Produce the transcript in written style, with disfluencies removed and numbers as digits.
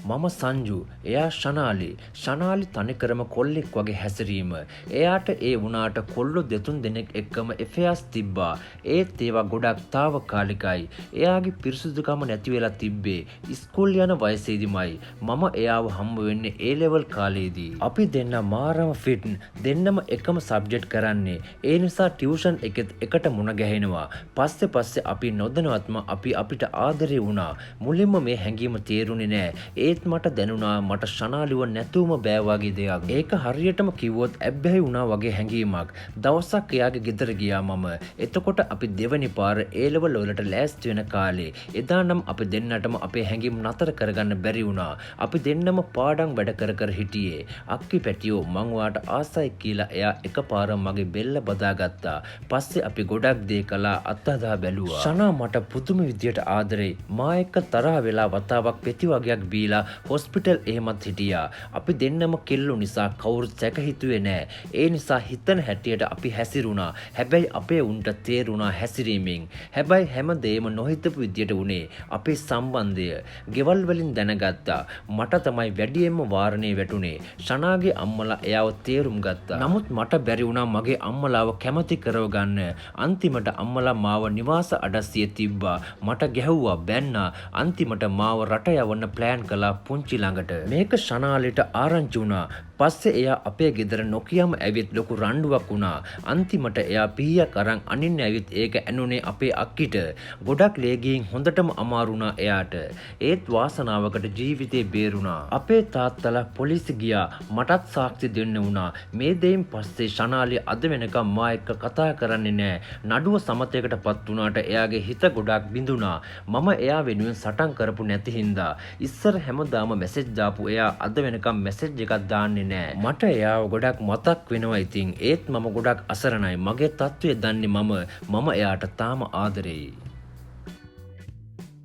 මම සංජු, එයා ශනාලි. ශනාලි තනිකරම කොල්ලෙක් වගේ හැසිරීම. එයාට ඒ වුණාට කොල්ලෝ දෙතුන් දෙනෙක් එක්කම එෆෙයාස් තිබ්බා. ඒත් ඒවා ගොඩක් తాවකාලිකයි. එයාගේ පිරිසුදුකම නැති වෙලා තිබ්බේ ඉස්කෝල් යන වයසේදීමයි. මම එයාව හම්බ වෙන්නේ A level කාලේදී. අපි දෙන්න මාරම ෆිට්. දෙන්නම එකම සබ්ජෙක්ට් කරන්නේ. ඒ නිසා ටියුෂන් එකෙත් එකට මුණ ගැහෙනවා. පස්සේ අපි නොදැනුවත්ම අපි අපිට ආදරේ වුණා. මුලින්ම මේ හැඟීම තේරුනේ නෑ. ඒත් මට දැනුණා මට ශනාලිව නැතුවම බෑ වගේ දෙයක්. ඒක හරියටම කිව්වොත් ඇබ්බැහි වුණා වගේ හැඟීමක්. දවසක් එයාගේ ගෙදර ගියා මම. එතකොට අපි දෙවනි පාර A level වලට ලෑස්ති වෙන කාලේ. එදා නම් අපි දෙන්නටම අපේ හැඟීම් නතර කරගන්න බැරි වුණා. අපි දෙන්නම පාඩම් වැඩ කර හිටියේ. අක්කි පැටියෝ මං ඔයාට ආසයි කියලා එයා එකපාර මගේ බෙල්ල බදාගත්තා. පස්සේ අපි ගොඩක් දේ කළා අත්හදා බැලුවා. ශනා මට පුදුම විදියට ආදරේ. මා එක්ක තරහ වෙලා වතාවක් පෙති වගේක් බීලා හොස්පිටල් එහෙමත් හිටියා. අපි දෙන්නම කෙල්ලු නිසා කවුරුත් සැක හිතුවේ නෑ. ඒ නිසා හිතන හැටියට අපි හැසිරුණා. හැබැයි අපේ උන්ට තේරුණා හැසිරීමෙන්. හැබැයි හැමදේම නොහිතපු විදියට වුණේ. අපේ සම්බන්ධය ගෙවල් වලින් දැනගත්තා. මට තමයි වැඩියෙන්ම වාරණේ වැටුනේ. ශනාගේ අම්මලා එයාව තේරුම් ගත්තා. නමුත් මට බැරි වුණා මගේ අම්මලාව කැමති කරව ගන්න. අන්තිමට අම්මලා මාව නිවාස අඩස්සියේ තිබ්බා. මට ගැහුවා බැන්නා. අන්තිමට මාව රට යවන්න ප්ලෑන් කළා පුංචි ළඟට. මේක ශනාලිට ආරංචි වුණා. පස්සේ එයා අපේ ගෙදර නොකියම ඇවිත් ලොකු රණ්ඩුවක් වුණා. අන්තිමට එයා පීයක් අරන් අනින්න ඇවිත් ඒක ඇනුනේ අපේ අක්කිට. ගොඩක් ලේගියෙන් හොඳටම අමාරු වුණා එයාට. ඒත් වාසනාවකට ජීවිතේ බේරුණා. අපේ තාත්තලා පොලිසි ගියා. මටත් සාක්ෂි දෙන්න වුණා. මේ දෙයින් පස්සේ ශනාලිය අද වෙනකම් මා එක්ක කතා කරන්නේ නෑ. නඩුව සමතයකටපත් වුණාට එයාගේ හිත ගොඩක් බිඳුණා. මම එයා වෙනුවෙන් සටන් කරපු නැති හින්දා. ඉස්සර හැමදාම මැසේජ් දාපු එයා අද වෙනකම් මැසේජ් එකක් දාන්නේ නෑ. මට එයාව ගොඩක් මතක් වෙනවා ඉතින්. ඒත් මම ගොඩක් අසරණයි. මගේ තත්ත්වය දන්නේ මම එයාට තාම ආදරෙයි.